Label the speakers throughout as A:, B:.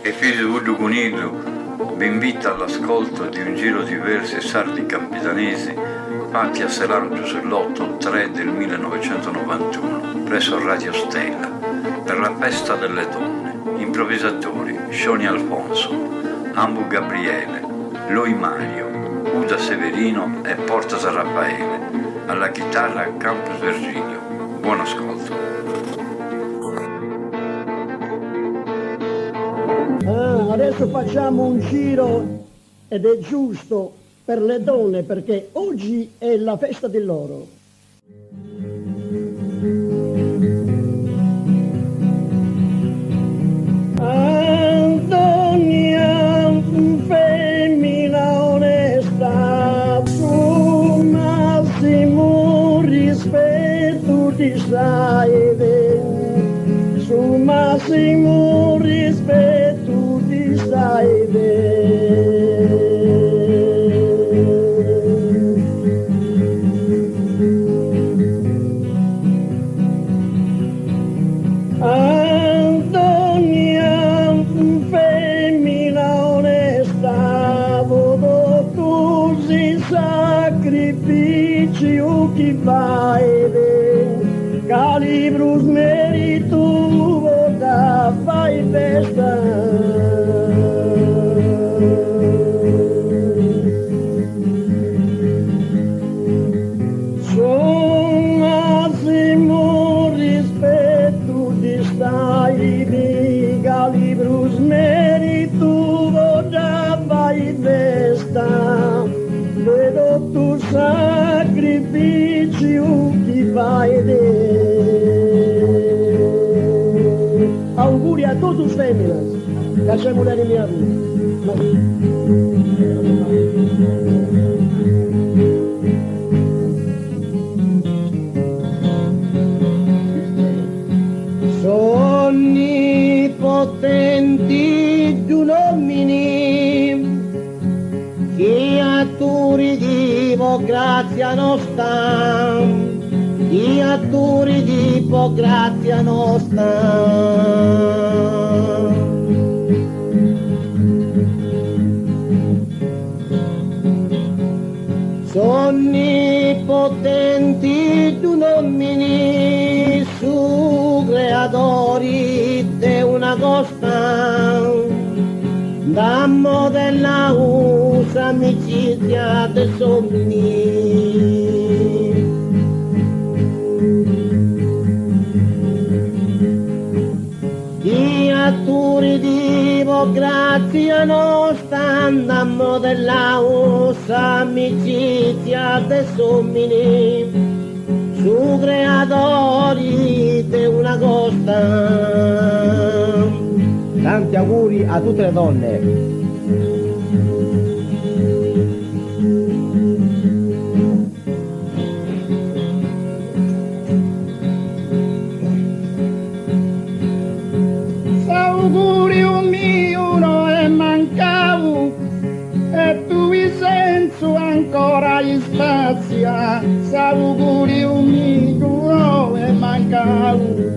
A: e figlio di Guido Coniglio vi invita all'ascolto di un giro di versi sardi campidanesi fatti a Selancio sull'8-3 del 1991 presso Radio Stella per la festa delle donne. Improvvisatori Scioni Alfonso, Ambu Gabriele, Loi Mario, Uda Severino e Porta San Raffaele, alla chitarra Campus Virgilio. Buon ascolto.
B: Adesso facciamo un giro ed è giusto per le donne perché oggi è la festa di loro. Antonia, femmina onesta, su massimo rispetto ti stai bene, su massimo rispetto ti stai bene. Antonia, femmina onesta, vodo così sacrifici o chi fai bene, calibrus merito voda fai festa. Calibrus meritu voda vai festa, vedo tu sacrifici chi fai de. Auguri a todos feminas, che mulher minha vida. Potenti di uomini che a tu ridivo grazia nostra, che a tu ridivo grazia nostra. Sonni potenti di uomini su creatori de una costa, dammo della usa amicizia de somni. Diaturi divo grazia nostra, dammo della usa amicizia de somni, su creatori di una costa. Tanti auguri a tutte le donne. Auguri mio no è mancavo e tu vi senso ancora in spazia. Auguri mio no è mancavo.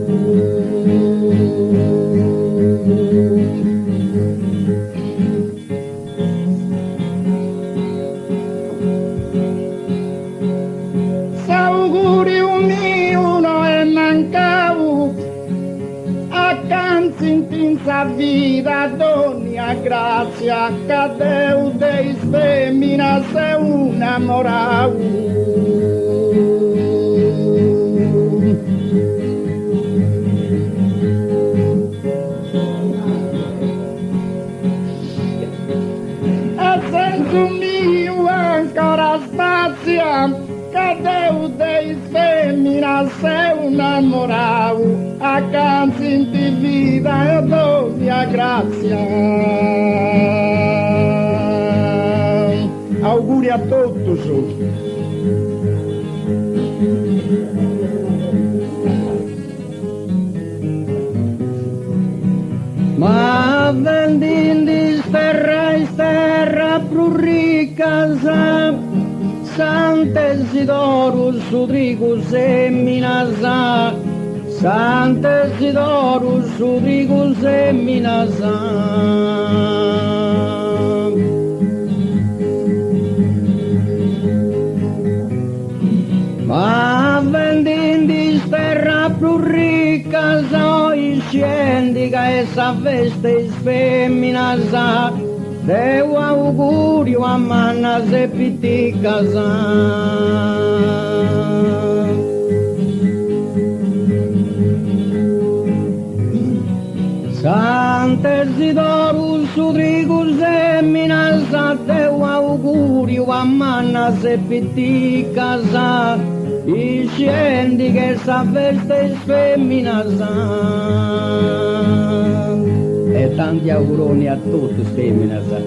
B: Augurio mio no è mancavo, accanto in tinta vita donna grazia, cadeu dei femmina se un'amoravo. A senso mio ancora spazia, cadeu dei femmina se un'amoravo, accanto in ti vita e donna grazia. Auguri a tutti. Ma vendin di terra più ricca, Sant'Isidoro Sudrigo Seminasa, Sant'Isidoro Sudrigo Seminasa.
C: indica essa veste femmina sa, deu augurio a manna se pitti casa. Sant'Esidoro su trigo semina sa, deu augurio a manna se pitti casa. I scendi che sa veste femmina sa. E tanti auguroni a tutti femmina sa.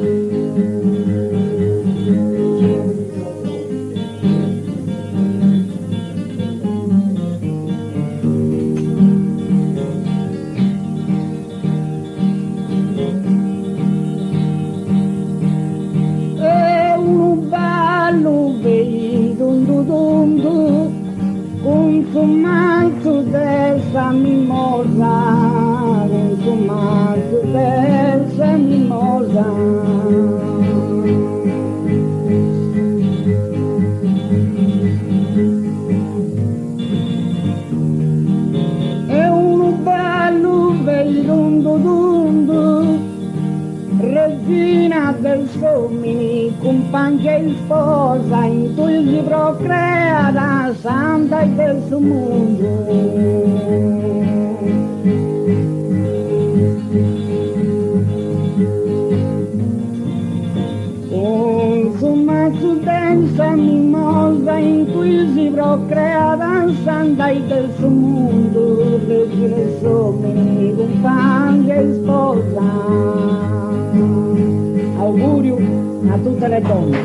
C: E un ballo vedo consumando dessa mimosa, consumando dessa mimosa. E un bello vedo regina del somini, compagna e sposa, in cui si procrea la santa del suo mondo. Consuma su densa mimosa, in cui si procrea la santa del suo mondo, regina e somini, compagna e sposa. Augurio a tutte le donne.